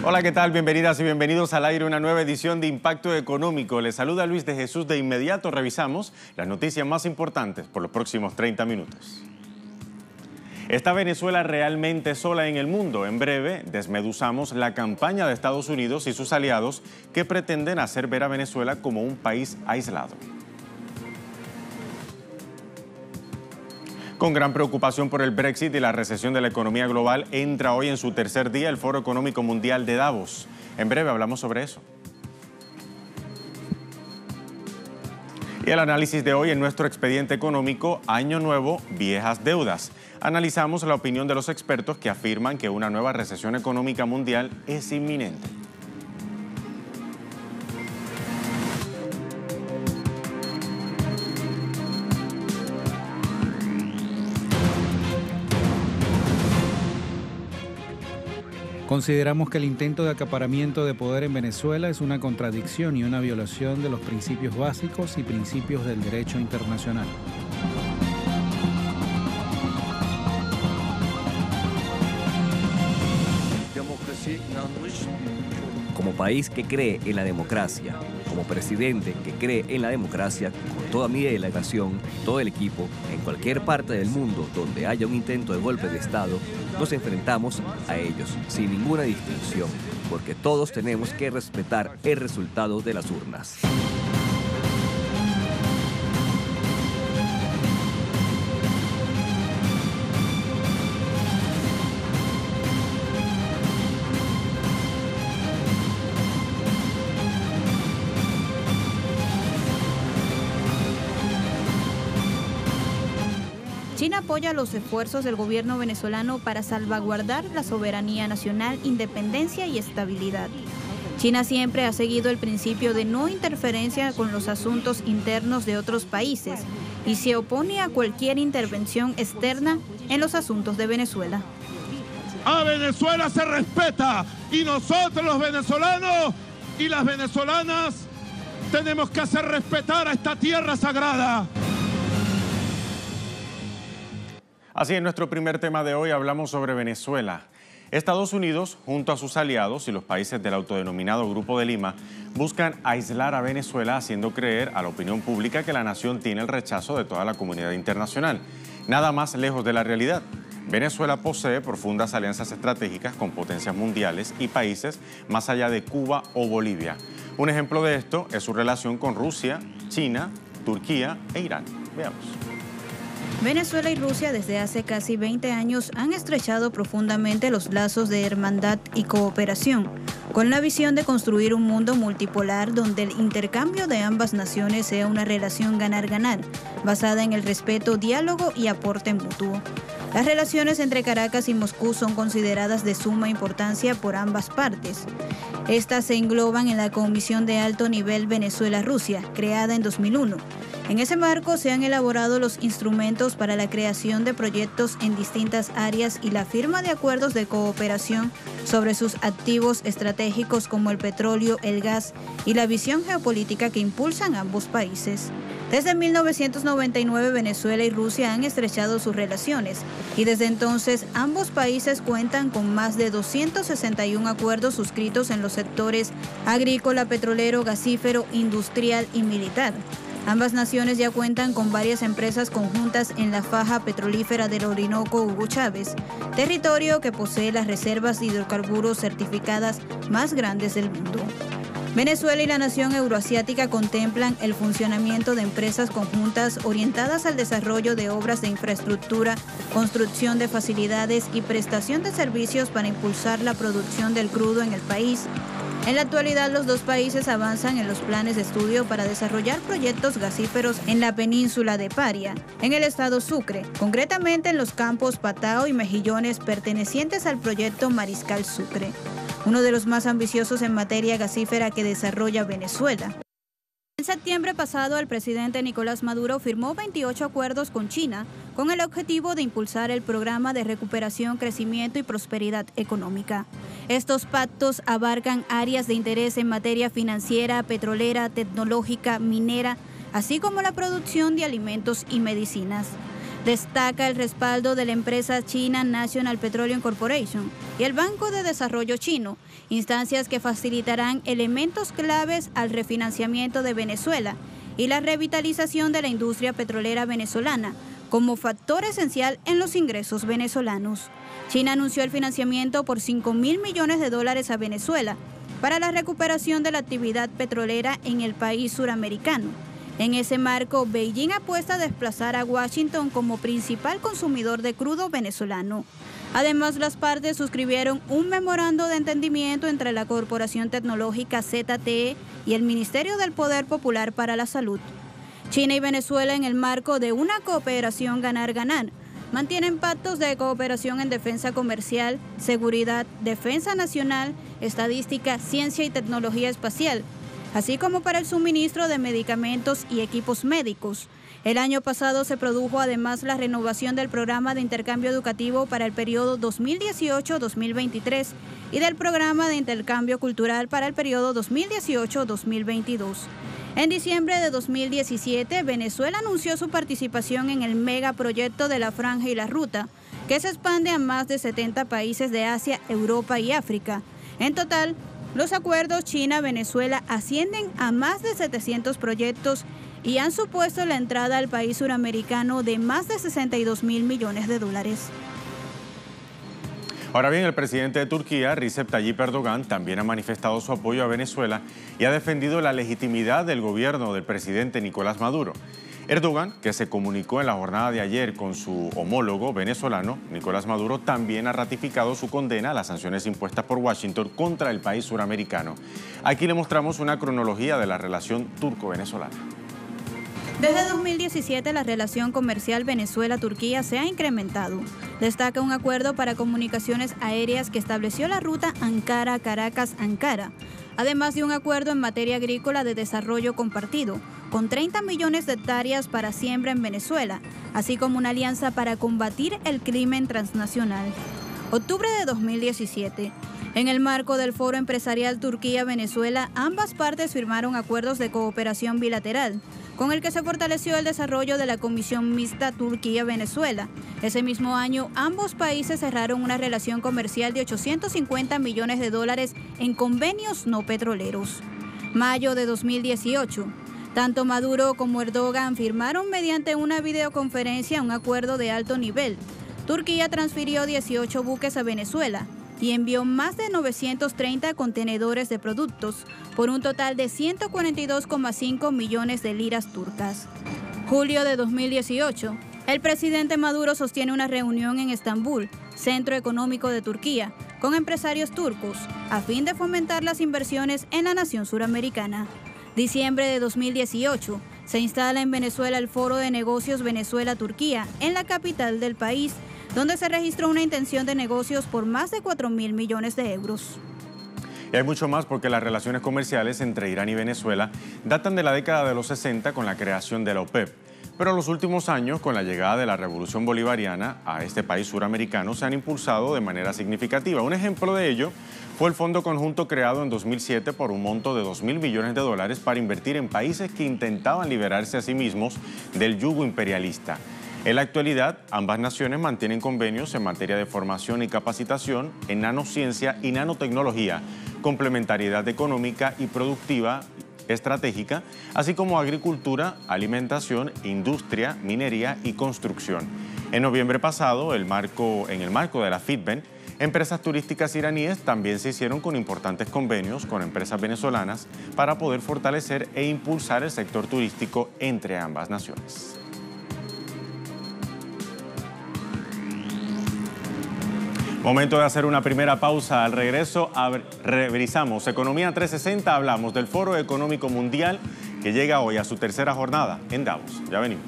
Hola, ¿qué tal? Bienvenidas y bienvenidos al aire, una nueva edición de Impacto Económico. Les saluda Luis de Jesús. De inmediato revisamos las noticias más importantes por los próximos 30 minutos. ¿Está Venezuela realmente sola en el mundo? En breve, desmeduzamos la campaña de Estados Unidos y sus aliados que pretenden hacer ver a Venezuela como un país aislado. Con gran preocupación por el Brexit y la recesión de la economía global, entra hoy en su tercer día el Foro Económico Mundial de Davos. En breve hablamos sobre eso. Y el análisis de hoy en nuestro expediente económico, Año Nuevo, Viejas Deudas. Analizamos la opinión de los expertos que afirman que una nueva recesión económica mundial es inminente. Consideramos que el intento de acaparamiento de poder en Venezuela es una contradicción y una violación de los principios básicos y principios del derecho internacional. Como país que cree en la democracia, como presidente que cree en la democracia, con toda mi delegación, todo el equipo, en cualquier parte del mundo donde haya un intento de golpe de Estado, nos enfrentamos a ellos sin ninguna distinción, porque todos tenemos que respetar el resultado de las urnas. China apoya los esfuerzos del gobierno venezolano para salvaguardar la soberanía nacional, independencia y estabilidad. China siempre ha seguido el principio de no interferencia con los asuntos internos de otros países y se opone a cualquier intervención externa en los asuntos de Venezuela. A Venezuela se respeta y nosotros los venezolanos y las venezolanas tenemos que hacer respetar a esta tierra sagrada. Así, en nuestro primer tema de hoy hablamos sobre Venezuela. Estados Unidos, junto a sus aliados y los países del autodenominado Grupo de Lima, buscan aislar a Venezuela, haciendo creer a la opinión pública que la nación tiene el rechazo de toda la comunidad internacional. Nada más lejos de la realidad. Venezuela posee profundas alianzas estratégicas con potencias mundiales y países más allá de Cuba o Bolivia. Un ejemplo de esto es su relación con Rusia, China, Turquía e Irán. Veamos. Venezuela y Rusia desde hace casi 20 años han estrechado profundamente los lazos de hermandad y cooperación, con la visión de construir un mundo multipolar donde el intercambio de ambas naciones sea una relación ganar-ganar, basada en el respeto, diálogo y aporte mutuo. Las relaciones entre Caracas y Moscú son consideradas de suma importancia por ambas partes. Estas se engloban en la Comisión de Alto Nivel Venezuela-Rusia, creada en 2001. En ese marco se han elaborado los instrumentos para la creación de proyectos en distintas áreas y la firma de acuerdos de cooperación sobre sus activos estratégicos como el petróleo, el gas y la visión geopolítica que impulsan ambos países. Desde 1999 Venezuela y Rusia han estrechado sus relaciones y desde entonces ambos países cuentan con más de 261 acuerdos suscritos en los sectores agrícola, petrolero, gasífero, industrial y militar. Ambas naciones ya cuentan con varias empresas conjuntas en la faja petrolífera del Orinoco Hugo Chávez, territorio que posee las reservas de hidrocarburos certificadas más grandes del mundo. Venezuela y la nación euroasiática contemplan el funcionamiento de empresas conjuntas orientadas al desarrollo de obras de infraestructura, construcción de facilidades y prestación de servicios para impulsar la producción del crudo en el país. En la actualidad, los dos países avanzan en los planes de estudio para desarrollar proyectos gasíferos en la península de Paria, en el estado Sucre, concretamente en los campos Patao y Mejillones pertenecientes al proyecto Mariscal Sucre, uno de los más ambiciosos en materia gasífera que desarrolla Venezuela. En septiembre pasado, el presidente Nicolás Maduro firmó 28 acuerdos con China con el objetivo de impulsar el programa de recuperación, crecimiento y prosperidad económica. Estos pactos abarcan áreas de interés en materia financiera, petrolera, tecnológica, minera, así como la producción de alimentos y medicinas. Destaca el respaldo de la empresa china National Petroleum Corporation y el Banco de Desarrollo Chino, instancias que facilitarán elementos claves al refinanciamiento de Venezuela y la revitalización de la industria petrolera venezolana como factor esencial en los ingresos venezolanos. China anunció el financiamiento por $5.000 millones a Venezuela para la recuperación de la actividad petrolera en el país suramericano. En ese marco, Beijing apuesta a desplazar a Washington como principal consumidor de crudo venezolano. Además, las partes suscribieron un memorando de entendimiento entre la Corporación Tecnológica ZTE y el Ministerio del Poder Popular para la Salud. China y Venezuela, en el marco de una cooperación ganar-ganar, mantienen pactos de cooperación en defensa comercial, seguridad, defensa nacional, estadística, ciencia y tecnología espacial, así como para el suministro de medicamentos y equipos médicos. El año pasado se produjo además la renovación del programa de intercambio educativo para el periodo 2018-2023 y del programa de intercambio cultural para el periodo 2018-2022. En diciembre de 2017, Venezuela anunció su participación en el megaproyecto de la Franja y la Ruta, que se expande a más de 70 países de Asia, Europa y África. En total, los acuerdos China-Venezuela ascienden a más de 700 proyectos y han supuesto la entrada al país suramericano de más de $62.000 millones. Ahora bien, el presidente de Turquía, Recep Tayyip Erdogan, también ha manifestado su apoyo a Venezuela y ha defendido la legitimidad del gobierno del presidente Nicolás Maduro. Erdogan, que se comunicó en la jornada de ayer con su homólogo venezolano, Nicolás Maduro, también ha ratificado su condena a las sanciones impuestas por Washington contra el país suramericano. Aquí le mostramos una cronología de la relación turco-venezolana. Desde 2017, la relación comercial Venezuela-Turquía se ha incrementado. Destaca un acuerdo para comunicaciones aéreas que estableció la ruta Ankara-Caracas-Ankara, además de un acuerdo en materia agrícola de desarrollo compartido, con 30 millones de hectáreas para siembra en Venezuela, así como una alianza para combatir el crimen transnacional. Octubre de 2017. En el marco del Foro Empresarial Turquía-Venezuela, ambas partes firmaron acuerdos de cooperación bilateral, con el que se fortaleció el desarrollo de la Comisión Mixta Turquía-Venezuela. Ese mismo año, ambos países cerraron una relación comercial de $850 millones en convenios no petroleros. Mayo de 2018. Tanto Maduro como Erdogan firmaron mediante una videoconferencia un acuerdo de alto nivel. Turquía transfirió 18 buques a Venezuela y envió más de 930 contenedores de productos por un total de 142,5 millones de liras turcas. Julio de 2018. El presidente Maduro sostiene una reunión en Estambul, centro económico de Turquía, con empresarios turcos, a fin de fomentar las inversiones en la nación suramericana. Diciembre de 2018. Se instala en Venezuela el Foro de Negocios Venezuela-Turquía, en la capital del país, donde se registró una intención de negocios por más de 4.000 millones de euros. Y hay mucho más porque las relaciones comerciales entre Irán y Venezuela datan de la década de los 60 con la creación de la OPEP. Pero en los últimos años, con la llegada de la Revolución Bolivariana a este país suramericano, se han impulsado de manera significativa. Un ejemplo de ello fue el Fondo Conjunto creado en 2007 por un monto de $2.000 millones para invertir en países que intentaban liberarse a sí mismos del yugo imperialista. En la actualidad, ambas naciones mantienen convenios en materia de formación y capacitación en nanociencia y nanotecnología, complementariedad económica y productiva estratégica, así como agricultura, alimentación, industria, minería y construcción. En noviembre pasado, en el marco de la FITBEN, empresas turísticas iraníes también se hicieron con importantes convenios con empresas venezolanas para poder fortalecer e impulsar el sector turístico entre ambas naciones. Momento de hacer una primera pausa. Al regreso, revisamos Economía 360, hablamos del Foro Económico Mundial que llega hoy a su tercera jornada en Davos. Ya venimos.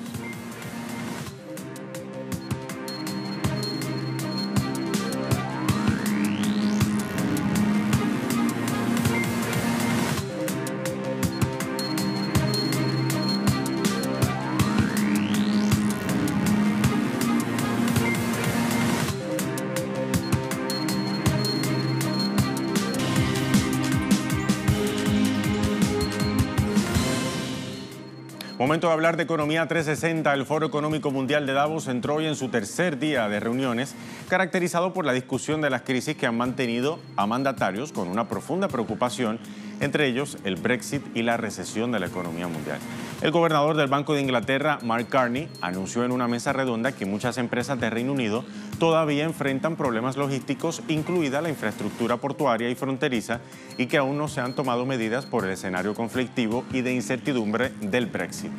Momento de hablar de Economía 360. El Foro Económico Mundial de Davos entró hoy en su tercer día de reuniones, caracterizado por la discusión de las crisis que han mantenido a mandatarios con una profunda preocupación, entre ellos el Brexit y la recesión de la economía mundial. El gobernador del Banco de Inglaterra, Mark Carney, anunció en una mesa redonda que muchas empresas de Reino Unido todavía enfrentan problemas logísticos, incluida la infraestructura portuaria y fronteriza, y que aún no se han tomado medidas por el escenario conflictivo y de incertidumbre del Brexit.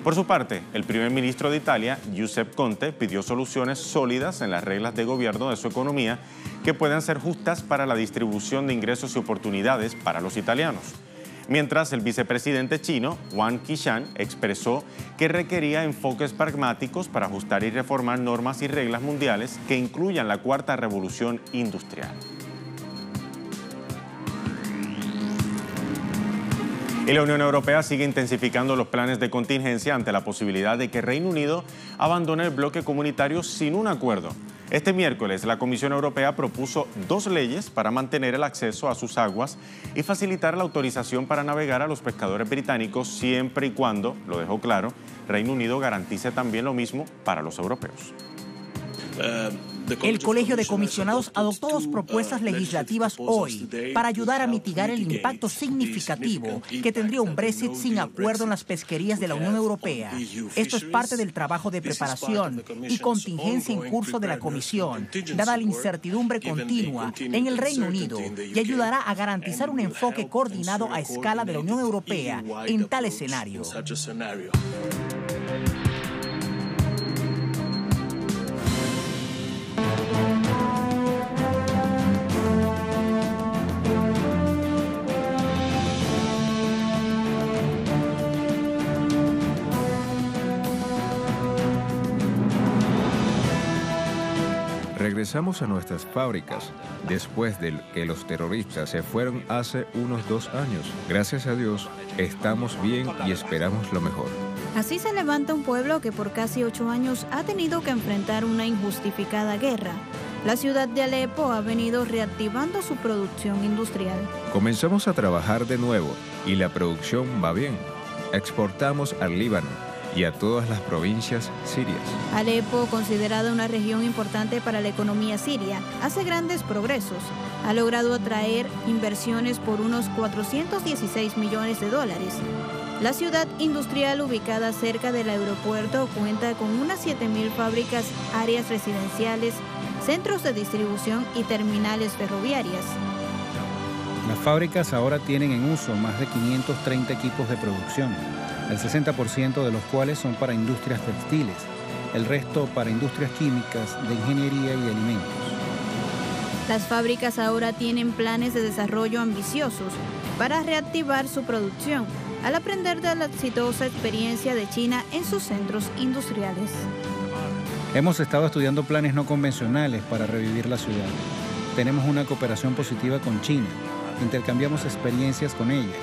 Por su parte, el primer ministro de Italia, Giuseppe Conte, pidió soluciones sólidas en las reglas de gobierno de su economía que puedan ser justas para la distribución de ingresos y oportunidades para los italianos. Mientras, el vicepresidente chino, Wang Qishan, expresó que requería enfoques pragmáticos para ajustar y reformar normas y reglas mundiales que incluyan la cuarta revolución industrial. Y la Unión Europea sigue intensificando los planes de contingencia ante la posibilidad de que Reino Unido abandone el bloque comunitario sin un acuerdo. Este miércoles, la Comisión Europea propuso 2 leyes para mantener el acceso a sus aguas y facilitar la autorización para navegar a los pescadores británicos siempre y cuando, lo dejó claro, Reino Unido garantice también lo mismo para los europeos. El Colegio de Comisionados adoptó 2 propuestas legislativas hoy para ayudar a mitigar el impacto significativo que tendría un Brexit sin acuerdo en las pesquerías de la Unión Europea. Esto es parte del trabajo de preparación y contingencia en curso de la Comisión, dada la incertidumbre continua en el Reino Unido, y ayudará a garantizar un enfoque coordinado a escala de la Unión Europea en tal escenario. Regresamos a nuestras fábricas después de que los terroristas se fueron hace unos 2 años. Gracias a Dios, estamos bien y esperamos lo mejor. Así se levanta un pueblo que por casi 8 años ha tenido que enfrentar una injustificada guerra. La ciudad de Alepo ha venido reactivando su producción industrial. Comenzamos a trabajar de nuevo y la producción va bien. Exportamos al Líbano y a todas las provincias sirias. Alepo, considerada una región importante para la economía siria, hace grandes progresos. Ha logrado atraer inversiones por unos $416 millones. La ciudad industrial, ubicada cerca del aeropuerto, cuenta con unas 7.000 fábricas, áreas residenciales, centros de distribución y terminales ferroviarias. Las fábricas ahora tienen en uso más de 530 equipos de producción, el 60% de los cuales son para industrias textiles, el resto para industrias químicas, de ingeniería y alimentos. Las fábricas ahora tienen planes de desarrollo ambiciosos para reactivar su producción, al aprender de la exitosa experiencia de China en sus centros industriales. Hemos estado estudiando planes no convencionales para revivir la ciudad. Tenemos una cooperación positiva con China, intercambiamos experiencias con ella,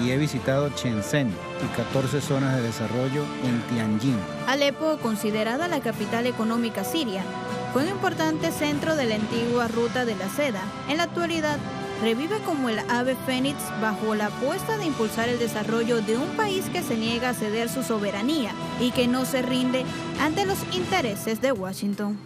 y he visitado Shenzhen y 14 zonas de desarrollo en Tianjin. Alepo, considerada la capital económica siria, fue un importante centro de la antigua ruta de la seda. En la actualidad, revive como el ave fénix bajo la apuesta de impulsar el desarrollo de un país que se niega a ceder su soberanía y que no se rinde ante los intereses de Washington.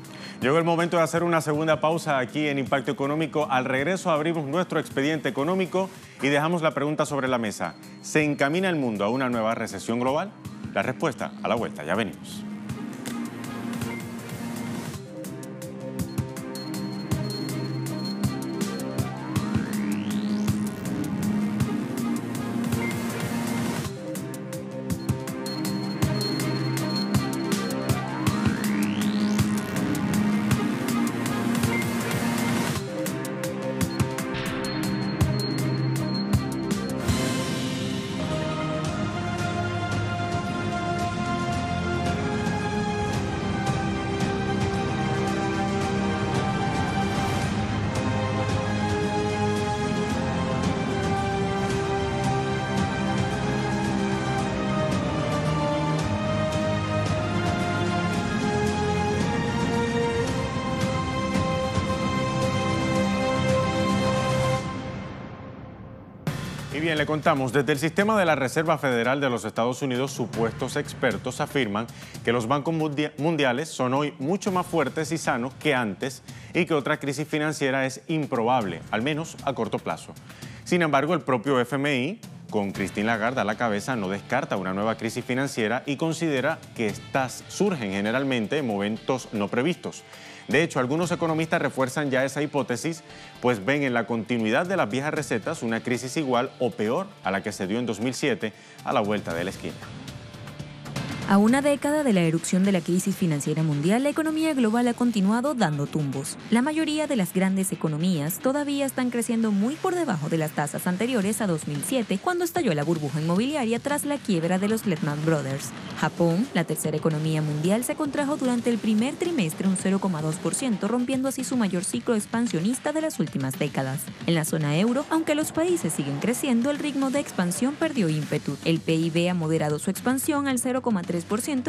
Llegó el momento de hacer una segunda pausa aquí en Impacto Económico. Al regreso abrimos nuestro expediente económico y dejamos la pregunta sobre la mesa. ¿Se encamina el mundo a una nueva recesión global? La respuesta a la vuelta, ya venimos. bien, le contamos, desde el sistema de la Reserva Federal de los Estados Unidos, supuestos expertos afirman que los bancos mundiales son hoy mucho más fuertes y sanos que antes y que otra crisis financiera es improbable, al menos a corto plazo. Sin embargo, el propio FMI, con Christine Lagarde a la cabeza, no descarta una nueva crisis financiera y considera que estas surgen generalmente en momentos no previstos. De hecho, algunos economistas refuerzan ya esa hipótesis, pues ven en la continuidad de las viejas recetas una crisis igual o peor a la que se dio en 2007 a la vuelta de la esquina. A una década de la erupción de la crisis financiera mundial, la economía global ha continuado dando tumbos. La mayoría de las grandes economías todavía están creciendo muy por debajo de las tasas anteriores a 2007, cuando estalló la burbuja inmobiliaria tras la quiebra de los Lehman Brothers. Japón, la tercera economía mundial, se contrajo durante el primer trimestre un 0,2%, rompiendo así su mayor ciclo expansionista de las últimas décadas. En la zona euro, aunque los países siguen creciendo, el ritmo de expansión perdió ímpetu. El PIB ha moderado su expansión al 0,3%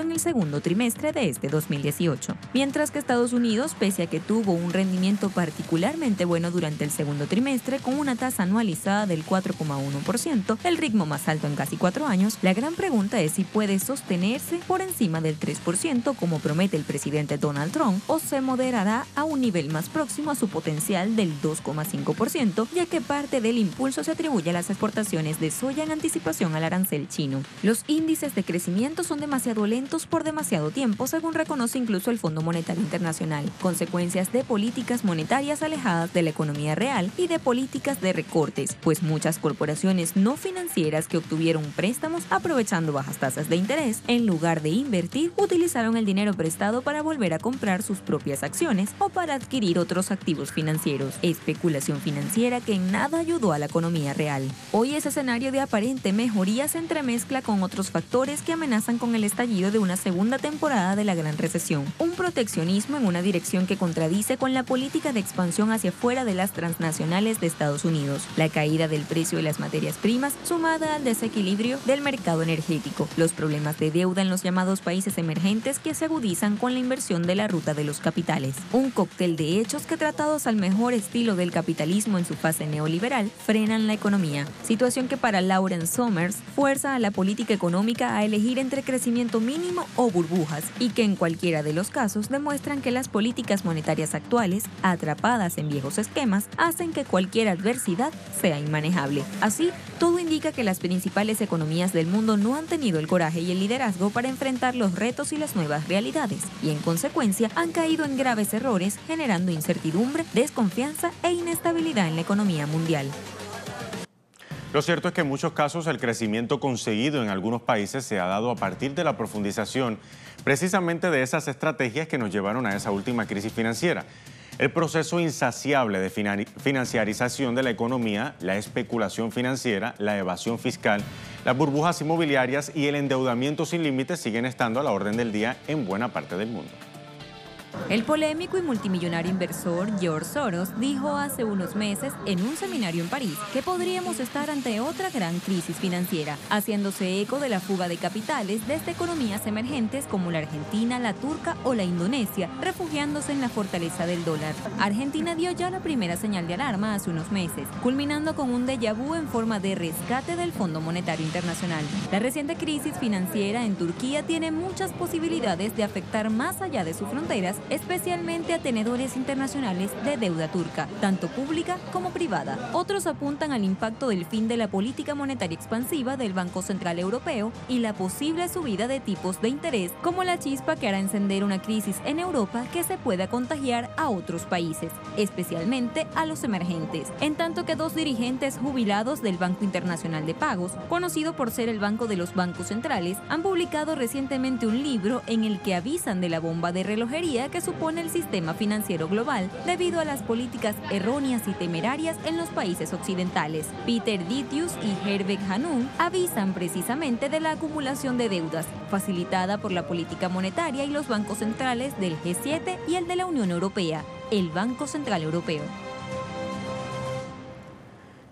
en el segundo trimestre de este 2018, mientras que Estados Unidos, pese a que tuvo un rendimiento particularmente bueno durante el segundo trimestre, con una tasa anualizada del 4,1%, el ritmo más alto en casi 4 años, la gran pregunta es si puede sostenerse por encima del 3%, como promete el presidente Donald Trump, o se moderará a un nivel más próximo a su potencial del 2,5%, ya que parte del impulso se atribuye a las exportaciones de soya en anticipación al arancel chino. Los índices de crecimiento son demasiado lentos por demasiado tiempo, según reconoce incluso el Fondo Monetario Internacional, consecuencias de políticas monetarias alejadas de la economía real y de políticas de recortes, pues muchas corporaciones no financieras que obtuvieron préstamos aprovechando bajas tasas de interés, en lugar de invertir, utilizaron el dinero prestado para volver a comprar sus propias acciones o para adquirir otros activos financieros. Especulación financiera que en nada ayudó a la economía real. Hoy ese escenario de aparente mejoría se entremezcla con otros factores que amenazan con el estallido de una segunda temporada de la Gran Recesión, un proteccionismo en una dirección que contradice con la política de expansión hacia fuera de las transnacionales de Estados Unidos, la caída del precio de las materias primas sumada al desequilibrio del mercado energético, los problemas de deuda en los llamados países emergentes que se agudizan con la inversión de la ruta de los capitales, un cóctel de hechos que, tratados al mejor estilo del capitalismo en su fase neoliberal, frenan la economía, situación que para Lawrence Summers fuerza a la política económica a elegir entre crecimiento mínimo o burbujas, y que en cualquiera de los casos demuestran que las políticas monetarias actuales, atrapadas en viejos esquemas, hacen que cualquier adversidad sea inmanejable. Así, todo indica que las principales economías del mundo no han tenido el coraje y el liderazgo para enfrentar los retos y las nuevas realidades, y en consecuencia han caído en graves errores, generando incertidumbre, desconfianza e inestabilidad en la economía mundial. Lo cierto es que en muchos casos el crecimiento conseguido en algunos países se ha dado a partir de la profundización precisamente de esas estrategias que nos llevaron a esa última crisis financiera. El proceso insaciable de financiarización de la economía, la especulación financiera, la evasión fiscal, las burbujas inmobiliarias y el endeudamiento sin límites siguen estando a la orden del día en buena parte del mundo. El polémico y multimillonario inversor George Soros dijo hace unos meses en un seminario en París que podríamos estar ante otra gran crisis financiera, haciéndose eco de la fuga de capitales desde economías emergentes como la Argentina, la turca o la Indonesia, refugiándose en la fortaleza del dólar. Argentina dio ya la primera señal de alarma hace unos meses, culminando con un déjà vu en forma de rescate del Fondo Monetario Internacional. La reciente crisis financiera en Turquía tiene muchas posibilidades de afectar más allá de sus fronteras, especialmente a tenedores internacionales de deuda turca, tanto pública como privada. Otros apuntan al impacto del fin de la política monetaria expansiva del Banco Central Europeo y la posible subida de tipos de interés como la chispa que hará encender una crisis en Europa que se pueda contagiar a otros países, especialmente a los emergentes. En tanto que dos dirigentes jubilados del Banco Internacional de Pagos, conocido por ser el banco de los bancos centrales, han publicado recientemente un libro en el que avisan de la bomba de relojería que supone el sistema financiero global debido a las políticas erróneas y temerarias en los países occidentales. Peter Ditius y Herbert Hanung avisan precisamente de la acumulación de deudas, facilitada por la política monetaria y los bancos centrales del G7 y el de la Unión Europea, el Banco Central Europeo.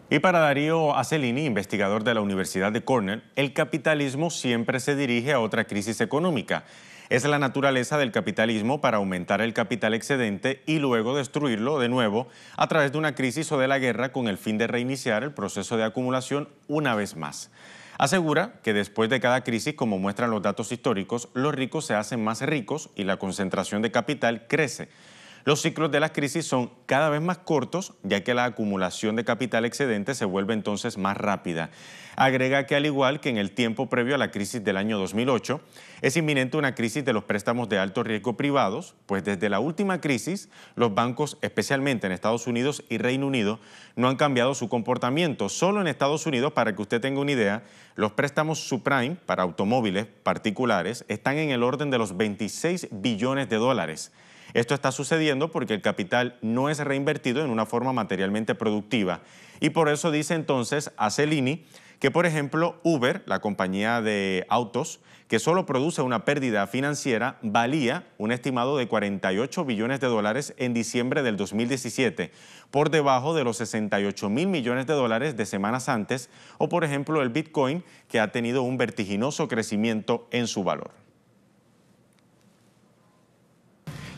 Y para Darío Acelini, investigador de la Universidad de Cornell, el capitalismo siempre se dirige a otra crisis económica. Es la naturaleza del capitalismo para aumentar el capital excedente y luego destruirlo de nuevo a través de una crisis o de la guerra con el fin de reiniciar el proceso de acumulación una vez más. Asegura que después de cada crisis, como muestran los datos históricos, los ricos se hacen más ricos y la concentración de capital crece. Los ciclos de las crisis son cada vez más cortos, ya que la acumulación de capital excedente se vuelve entonces más rápida. Agrega que al igual que en el tiempo previo a la crisis del año 2008, es inminente una crisis de los préstamos de alto riesgo privados, pues desde la última crisis, los bancos, especialmente en Estados Unidos y Reino Unido, no han cambiado su comportamiento. Solo en Estados Unidos, para que usted tenga una idea, los préstamos subprime para automóviles particulares están en el orden de los 26 billones de dólares. Esto está sucediendo porque el capital no es reinvertido en una forma materialmente productiva. Y por eso dice entonces Acelini que, por ejemplo, Uber, la compañía de autos, que solo produce una pérdida financiera, valía un estimado de 48 billones de dólares en diciembre del 2017, por debajo de los 68 mil millones de dólares de semanas antes, o por ejemplo el Bitcoin, que ha tenido un vertiginoso crecimiento en su valor.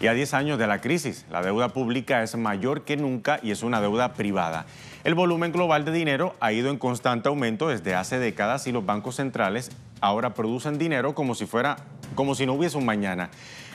Y a 10 años de la crisis, la deuda pública es mayor que nunca y es una deuda privada. El volumen global de dinero ha ido en constante aumento desde hace décadas y los bancos centrales ahora producen dinero como si no hubiese un mañana,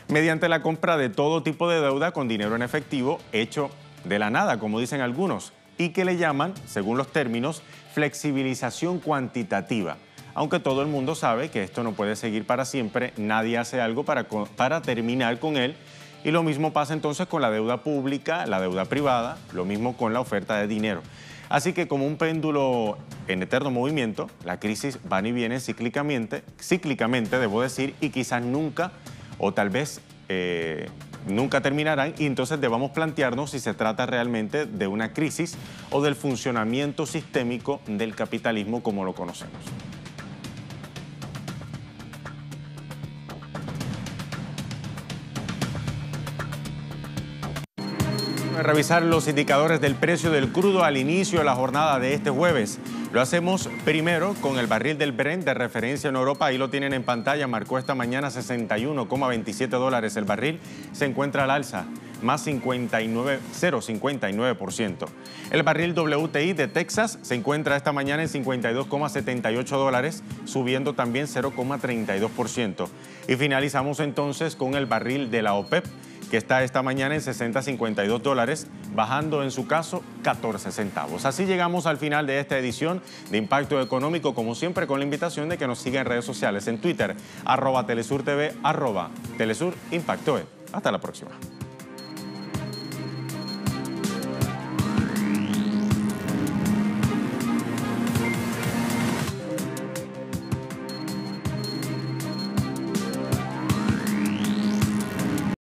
mediante la compra de todo tipo de deuda con dinero en efectivo hecho de la nada, como dicen algunos, y que le llaman, según los términos, flexibilización cuantitativa. Aunque todo el mundo sabe que esto no puede seguir para siempre, nadie hace algo para terminar con él. Y lo mismo pasa entonces con la deuda pública, la deuda privada, lo mismo con la oferta de dinero. Así que como un péndulo en eterno movimiento, la crisis van y vienen cíclicamente debo decir, y quizás nunca, o tal vez nunca terminarán, y entonces debamos plantearnos si se trata realmente de una crisis o del funcionamiento sistémico del capitalismo como lo conocemos. Revisar los indicadores del precio del crudo al inicio de la jornada de este jueves. Lo hacemos primero con el barril del Brent de referencia en Europa. Ahí lo tienen en pantalla. Marcó esta mañana 61,27 dólares el barril. Se encuentra al alza, más 0,59%. El barril WTI de Texas se encuentra esta mañana en 52,78 dólares, subiendo también 0,32%. Y finalizamos entonces con el barril de la OPEP, que está esta mañana en 60,52 dólares, bajando en su caso 14 centavos. Así llegamos al final de esta edición de Impacto Económico, como siempre con la invitación de que nos sigan en redes sociales, en Twitter, @TelesurTV, @TelesurImpactoE. Hasta la próxima.